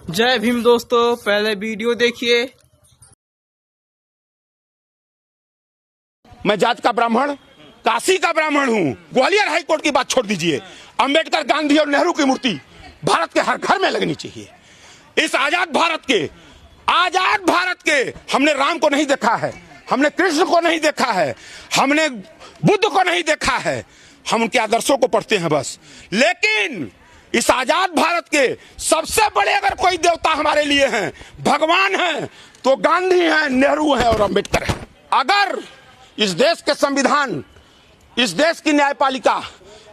जय भीम दोस्तों, पहले वीडियो देखिए। मैं जात का ब्राह्मण, काशी का ब्राह्मण हूँ। ग्वालियर हाई कोर्ट की बात छोड़ दीजिए। अंबेडकर, गांधी और नेहरू की मूर्ति भारत के हर घर में लगनी चाहिए। इस आजाद भारत के हमने राम को नहीं देखा है, हमने कृष्ण को नहीं देखा है, हमने बुद्ध को नहीं देखा है। हम उनके आदर्शों को पढ़ते हैं बस। लेकिन इस आजाद भारत के सबसे बड़े अगर कोई देवता हमारे लिए हैं, भगवान हैं, तो गांधी हैं, नेहरू हैं और अंबेडकर हैं। अगर इस देश के संविधान, इस देश की न्यायपालिका,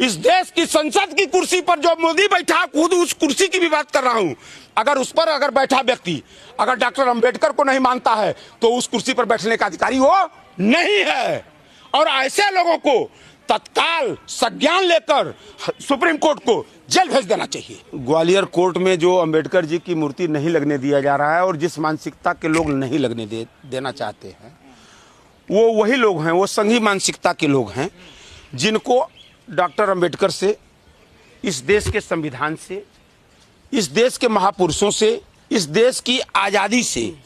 इस देश की संसद की कुर्सी पर जो मोदी बैठा, खुद उस कुर्सी की भी बात कर रहा हूं, अगर उस पर अगर बैठा व्यक्ति अगर डॉक्टर अंबेडकर को नहीं मानता है तो उस कुर्सी पर बैठने का अधिकारी वो नहीं है। और ऐसे लोगों को तत्काल संज्ञान लेकर सुप्रीम कोर्ट को जेल भेज देना चाहिए। ग्वालियर कोर्ट में जो अंबेडकर जी की मूर्ति नहीं लगने दिया जा रहा है और जिस मानसिकता के लोग नहीं लगने देना चाहते हैं, वो वही लोग हैं, वो संघी मानसिकता के लोग हैं जिनको डॉक्टर अंबेडकर से, इस देश के संविधान से, इस देश के महापुरुषों से, इस देश की आज़ादी से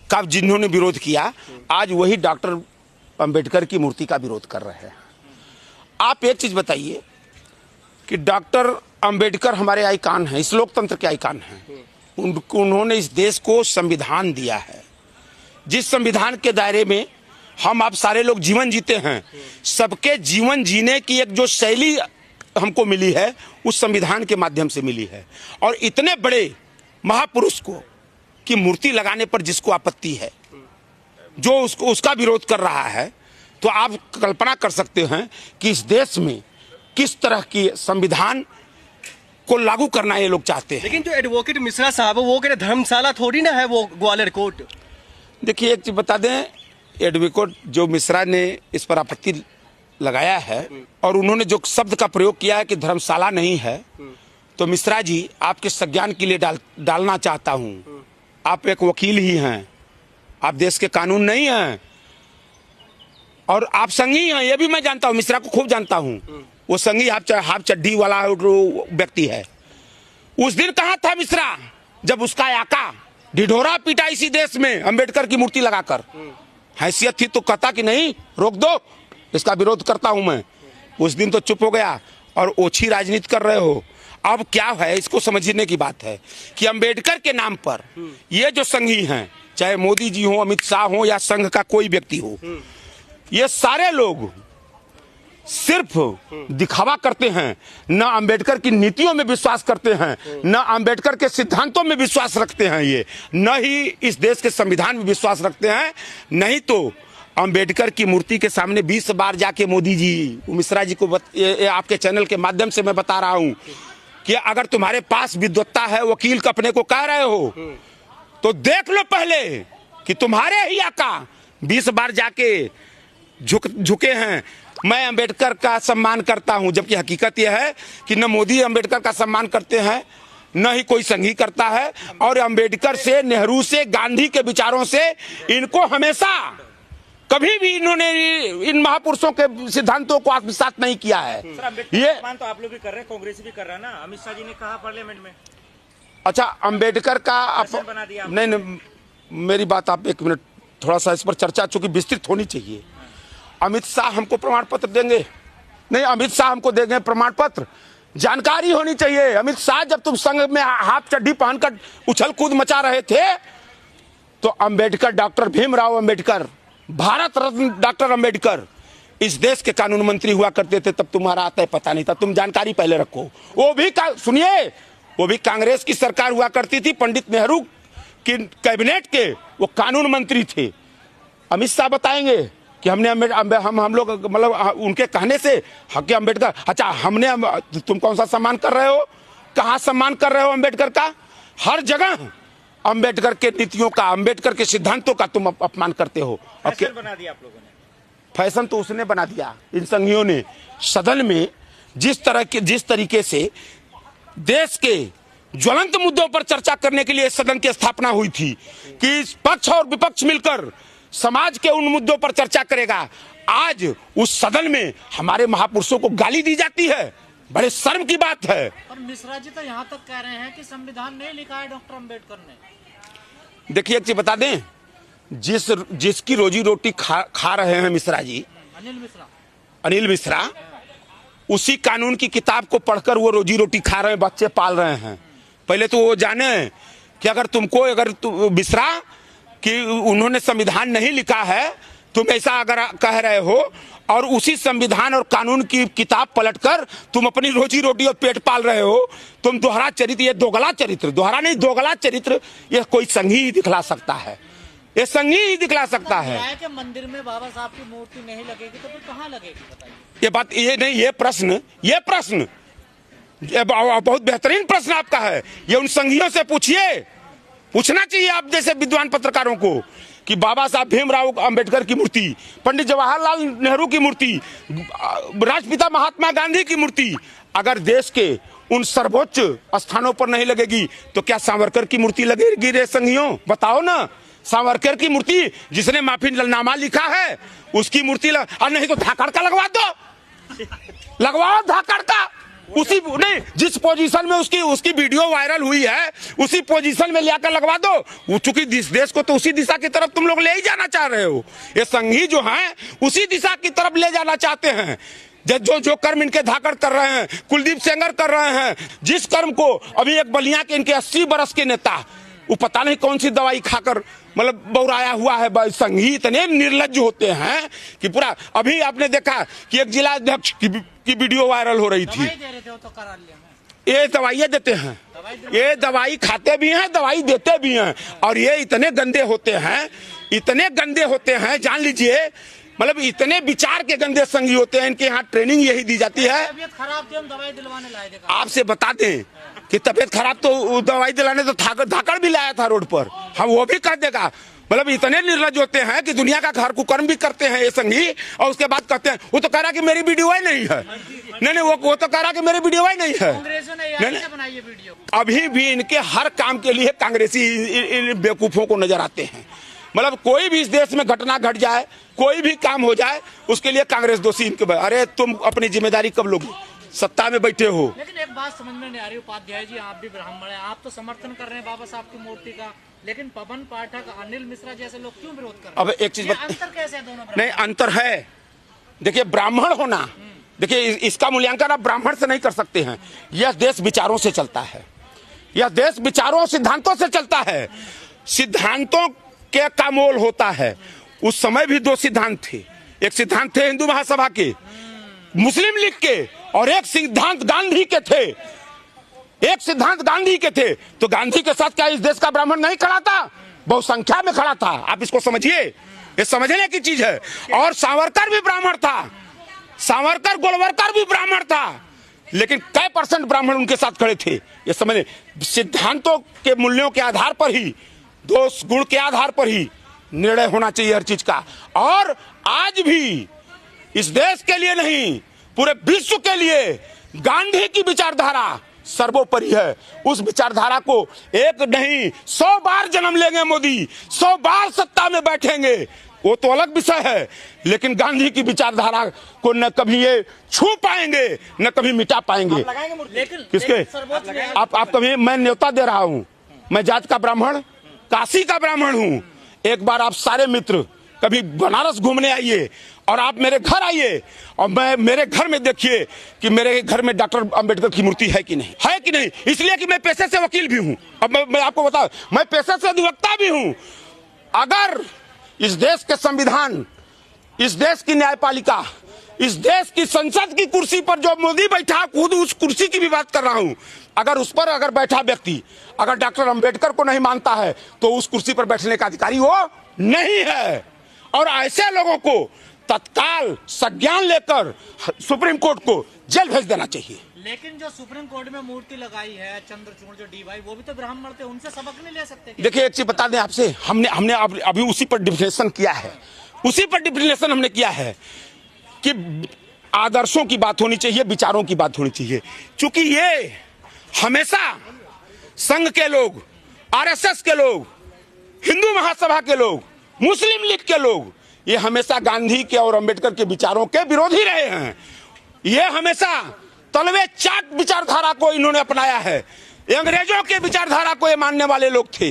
कब जिन्होंने विरोध किया, आज वही डॉक्टर अंबेडकर की मूर्ति का विरोध कर रहे हैं। आप एक चीज बताइए कि डॉक्टर अंबेडकर हमारे आइकान हैं, इस लोकतंत्र के आइकान हैं। उन्होंने इस देश को संविधान दिया है, जिस संविधान के दायरे में हम आप सारे लोग जीवन जीते हैं। सबके जीवन जीने की एक जो शैली हमको मिली है, उस संविधान के माध्यम से मिली है। और इतने बड़े महापुरुष को की मूर्ति लगाने पर जिसको आपत्ति है, जो उसका विरोध कर रहा है, तो आप कल्पना कर सकते हैं कि इस देश में किस तरह की संविधान को लागू करना ये लोग चाहते हैं। लेकिन जो एडवोकेट मिश्रा साहब, वो कह रहे धर्मशाला थोड़ी ना है वो ग्वालियर कोर्ट। देखिए, एक चीज बता दें, एडवोकेट जो मिश्रा ने इस पर आपत्ति लगाया है और उन्होंने जो शब्द का प्रयोग किया है कि धर्मशाला नहीं है, तो मिश्रा जी आपके संज्ञान के लिए डालना चाहता हूं। आप एक वकील ही हैं, आप देश के कानून नहीं हैं और आप संघी हैं, ये भी मैं जानता हूं। मिश्रा को खूब जानता हूं। वो संघी हाफ चड्डी वाला व्यक्ति है। उस दिन कहां था मिश्रा जब उसका आका ढिढोरा पीटा इसी देश में अंबेडकर की मूर्ति लगाकर? हैसियत थी तो कहता कि नहीं, रोक दो, इसका विरोध करता हूं मैं। उस दिन तो चुप हो गया और ओछी राजनीति कर रहे हो। अब क्या है, इसको समझने की बात है कि अंबेडकर के नाम पर ये जो संघी हैं, चाहे मोदी जी हो, अमित शाह हो या संघ का कोई व्यक्ति हो, ये सारे लोग सिर्फ दिखावा करते हैं। न अंबेडकर की नीतियों में विश्वास करते हैं, न अंबेडकर के सिद्धांतों में विश्वास रखते हैं, ये न ही इस देश के संविधान में विश्वास रखते हैं। नहीं तो अंबेडकर की मूर्ति के सामने 20 बार जाके मोदी जी, मिश्रा जी को आपके चैनल के माध्यम से मैं बता रहा हूं कि अगर तुम्हारे पास विद्वत्ता है, वकील अपने को कह रहे हो, तो देख लो पहले कि तुम्हारे ही आका 20 बार जाके झुके हैं। मैं अंबेडकर का सम्मान करता हूं, जबकि हकीकत यह है कि न मोदी अंबेडकर का सम्मान करते हैं, न ही कोई संघी करता है। और अंबेडकर से, नेहरू से, गांधी के विचारों से इनको हमेशा कभी भी इन्होंने इन महापुरुषों के सिद्धांतों को आत्मसात नहीं किया है। ये तो आप लोग भी कर रहे हैं, कांग्रेस भी कर रहा है ना। अमित शाह जी ने कहा पार्लियामेंट में। अच्छा, अंबेडकर का बना दिया। नहीं, मेरी बात आप एक मिनट, थोड़ा सा इस पर चर्चा चूंकि विस्तृत होनी चाहिए। अमित शाह हमको प्रमाण पत्र देंगे? नहीं, अमित शाह हमको देंगे प्रमाण पत्र? जानकारी होनी चाहिए। अमित शाह जब तुम संघ में हाफ चड्डी पहनकर उछल कूद मचा रहे थे, तो अंबेडकर, डॉक्टर भीमराव अंबेडकर, भारत रत्न डॉक्टर अंबेडकर इस देश के कानून मंत्री हुआ करते थे। तब तुम्हारा आता है पता नहीं था, तुम जानकारी पहले रखो। वो भी सुनिए, वो भी कांग्रेस की सरकार हुआ करती थी, पंडित नेहरू की कैबिनेट के वो कानून मंत्री थे। अमित शाह बताएंगे कि हमने हम लोग मतलब उनके कहने से हक अंबेडकर। अच्छा, हमने, तुम कौन सा सम्मान कर रहे हो? कहाँ सम्मान कर रहे हो अंबेडकर का? हर जगह अंबेडकर के नीतियों का, अंबेडकर के सिद्धांतों का तुम अपमान करते हो। फैशन बना दिया आप लोगों ने। फैशन तो उसने बना दिया, इन संघियों ने। सदन में जिस तरीके से देश के ज्वलंत मुद्दों पर चर्चा करने के लिए सदन की स्थापना हुई थी कि पक्ष और विपक्ष मिलकर समाज के उन मुद्दों पर चर्चा करेगा, आज उस सदन में हमारे महापुरुषों को गाली दी जाती है। बड़े शर्म की बात है। और मिश्रा जी तो यहाँ तक कह रहे हैं कि संविधान नहीं लिखा है डॉक्टर अंबेडकर ने। देखिए एक चीज बता दें, जिसकी रोजी रोटी खा रहे हैं मिश्रा जी, अनिल मिश्रा, उसी कानून की किताब को पढ़कर वो रोजी रोटी खा रहे हैं, बच्चे पाल रहे हैं। पहले तो वो जाने कि अगर मिश्रा कि उन्होंने संविधान नहीं लिखा है, तुम ऐसा अगर कह रहे हो और उसी संविधान और कानून की किताब पलटकर तुम अपनी रोजी रोटी और पेट पाल रहे हो, तुम दोहरा चरित्र, ये दोगला चरित्र, दोहरा नहीं दोगला चरित्र, ये कोई संघी ही दिखला सकता है, ये संघी ही दिखला सकता है। कि मंदिर में बाबा साहब की मूर्ति नहीं लगेगी तो फिर कहाँ लगेगी बताइए? ये बात ये नहीं, ये प्रश्न बहुत बेहतरीन प्रश्न आपका है। ये उन संघियों से पूछिए, पूछना चाहिए आप जैसे विद्वान पत्रकारों को कि बाबा साहब भीमराव अंबेडकर की मूर्ति, पंडित जवाहरलाल नेहरू की मूर्ति, राष्ट्रपिता महात्मा गांधी की मूर्ति अगर देश के उन सर्वोच्च स्थानों पर नहीं लगेगी तो क्या सावरकर की मूर्ति लगेगी रे संघियों? बताओ ना, सावरकर की मूर्ति जिसने माफीनामा लिखा है उसकी मूर्ति और नहीं तो धाकड़ का लगवा दो, लगवाओ धाकड़ का, उसी नहीं जिस पोजीशन में उसकी वीडियो वायरल हुई है उसी पोजीशन में लेकर लगवा दो। चूंकि देश को तो उसी दिशा की तरफ तुम लोग ले ही जाना चाह रहे हो, ये संघी जो हैं उसी दिशा की तरफ ले जाना चाहते हैं। जो कर्म इनके धाकड़ कर रहे हैं, कुलदीप सेंगर कर रहे हैं, जिस कर्म को अभी एक बलिया के इनके 80 बरस के नेता वो पता नहीं कौन सी दवाई खाकर मतलब बौराया हुआ है। संघी इतने निर्लज्ज होते हैं कि पूरा, अभी आपने देखा कि एक जिला अध्यक्ष की वीडियो वायरल हो रही थी, ये दवाइयाँ देते हैं, ये दवाई खाते भी हैं, दवाई देते भी हैं, और ये इतने गंदे होते हैं, इतने गंदे होते हैं, जान लीजिए मतलब इतने विचार के गंदे संघी होते हैं। इनके यहाँ ट्रेनिंग यही दी जाती है। तबीयत खराब थी, हम दवाई दिलवाने लाए थे। आपसे बता दें कि तबीयत खराब तो दवाई दिलाने तो धाकड़ भी लाया था रोड पर, हम वो भी कर देगा। मतलब इतने निर्लज्ज होते हैं कि दुनिया का घर कुकर्म भी करते हैं ये संघी, और उसके बाद कहते हैं वो तो कह रहा कि मेरी वीडियो ही नहीं है, नहीं वो तो कह रहा कि मेरी वीडियो ही नहीं है। अभी भी इनके हर काम के लिए कांग्रेसी इन बेवकूफों को नजर आते हैं। मतलब कोई भी इस देश में घटना घट जाए, कोई भी काम हो जाए, उसके लिए कांग्रेस दोषी इनके। अरे तुम अपनी जिम्मेदारी कब लोगे? सत्ता में बैठे हो। लेकिन एक बात समझ में नहीं आ रही उपाध्याय जी, आप भी ब्राह्मण हैं, आप तो समर्थन कर रहे हैं बाबा साहब की मूर्ति का, लेकिन पवन पाठक, अनिल मिश्रा जैसे लोग क्यों विरोध कर रहे हैं? अब एक चीज अंतर कैसे है दोनों? नहीं अंतर है, देखिए ब्राह्मण होना, देखिए इसका मूल्यांकन आप ब्राह्मण से नहीं कर सकते हैं। यह देश विचारों से चलता है, यह देश विचारों सिद्धांतों से चलता है। सिद्धांतों के का मोल होता है। उस समय भी दो सिद्धांत थे, एक सिद्धांत थे हिंदू महासभा के, मुस्लिम लीग के, और एक सिद्धांत गांधी के थे, एक सिद्धांत गांधी के थे। तो गांधी के साथ क्या इस देश का ब्राह्मण नहीं खड़ा था? बहुसंख्या में खड़ा था। आप इसको समझिए, ये समझने की चीज है। और सावरकर भी ब्राह्मण था, सावरकर गोलवरकर भी ब्राह्मण था, लेकिन कई % ब्राह्मण उनके साथ खड़े थे। ये समझे, सिद्धांतों के मूल्यों के आधार पर ही, दोष गुण के आधार पर ही निर्णय होना चाहिए हर चीज का। और आज भी इस देश के लिए नहीं, पूरे विश्व के लिए गांधी की विचारधारा सर्वोपरि है। उस विचारधारा को एक नहीं 100 बार जन्म लेंगे मोदी, 100 बार सत्ता में बैठेंगे, वो तो अलग विषय है, लेकिन गांधी की विचारधारा को न कभी ये छू पाएंगे न कभी मिटा पाएंगे। किसके आप कभी, मैं न्योता दे रहा हूं, मैं जात का ब्राह्मण, काशी का ब्राह्मण हूं। एक बार आप सारे मित्र कभी बनारस घूमने आइए और आप मेरे घर आइए और मेरे घर में देखिए कि मेरे घर में डॉक्टर अंबेडकर की मूर्ति है कि नहीं, है कि नहीं। इसलिए कि मैं पेशे से वकील भी हूं। अब मैं आपको बताऊं, मैं पेशे से अधिवक्ता भी हूं। अगर इस देश के संविधान, इस देश की न्यायपालिका, इस देश की संसद की कुर्सी पर जो मोदी बैठा, खुद उस कुर्सी की भी बात कर रहा हूं, अगर उस पर अगर बैठा व्यक्ति अगर डॉक्टर अंबेडकर को नहीं मानता है तो उस कुर्सी पर बैठने का अधिकारी वो नहीं है। और ऐसे लोगों को तत्काल संज्ञान लेकर सुप्रीम कोर्ट को जेल भेज देना चाहिए। लेकिन जो सुप्रीम कोर्ट में मूर्ति लगाई है चंद्रचूड़, जो डीवाई, वो भी तो ब्राह्मण थे, उनसे सबक नहीं ले सकते? देखिए एक चीज बता दें आपसे, हमने अभी उसी पर डिफिनेशन किया है, उसी पर डिफिनेशन हमने किया है कि आदर्शों की बात होनी चाहिए, विचारों की बात होनी चाहिए। क्योंकि ये हमेशा संघ के लोग, आरएसएस के लोग, हिंदू महासभा के लोग, मुस्लिम लीग के लोग, ये हमेशा गांधी के और अंबेडकर के विचारों के विरोधी रहे हैं। ये हमेशा तलवे चाट विचारधारा को इन्होंने अपनाया है। ये अंग्रेजों के विचारधारा को ये मानने वाले लोग थे,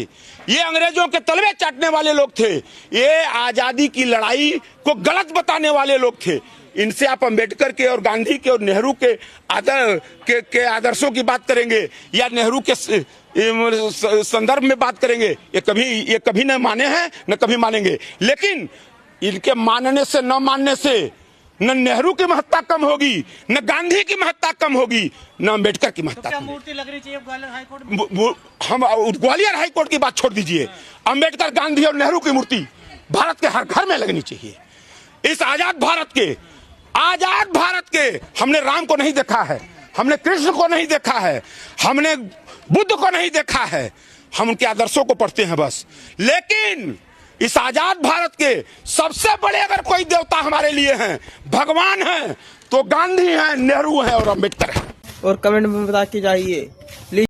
ये अंग्रेजों के तलवे चाटने वाले लोग थे, ये आजादी की लड़ाई को गलत बताने वाले लोग थे। इनसे आप अंबेडकर के और गांधी के और नेहरू के आदर्शों की बात करेंगे या नेहरू के संदर्भ में बात करेंगे, ये कभी न माने हैं न कभी मानेंगे। लेकिन इनके मानने से न मानने से न नेहरू की महत्ता कम होगी, न गांधी की महत्ता कम होगी, न अंबेडकर की महत्ता तो क्या कम होगी। मूर्ति लग रही चाहिए ग्वालियर हाईकोर्ट में? हम ग्वालियर हाईकोर्ट की बात छोड़ दीजिए, अंबेडकर, गांधी और नेहरू की मूर्ति भारत के हर घर में लगनी चाहिए। इस आजाद भारत के हमने राम को नहीं देखा है, हमने कृष्ण को नहीं देखा है, हमने बुद्ध को नहीं देखा है, हम उनके आदर्शों को पढ़ते हैं बस। लेकिन इस आजाद भारत के सबसे बड़े अगर कोई देवता हमारे लिए हैं, भगवान हैं, तो गांधी हैं, नेहरू हैं और अंबेडकर हैं। और कमेंट में बता के जाइए।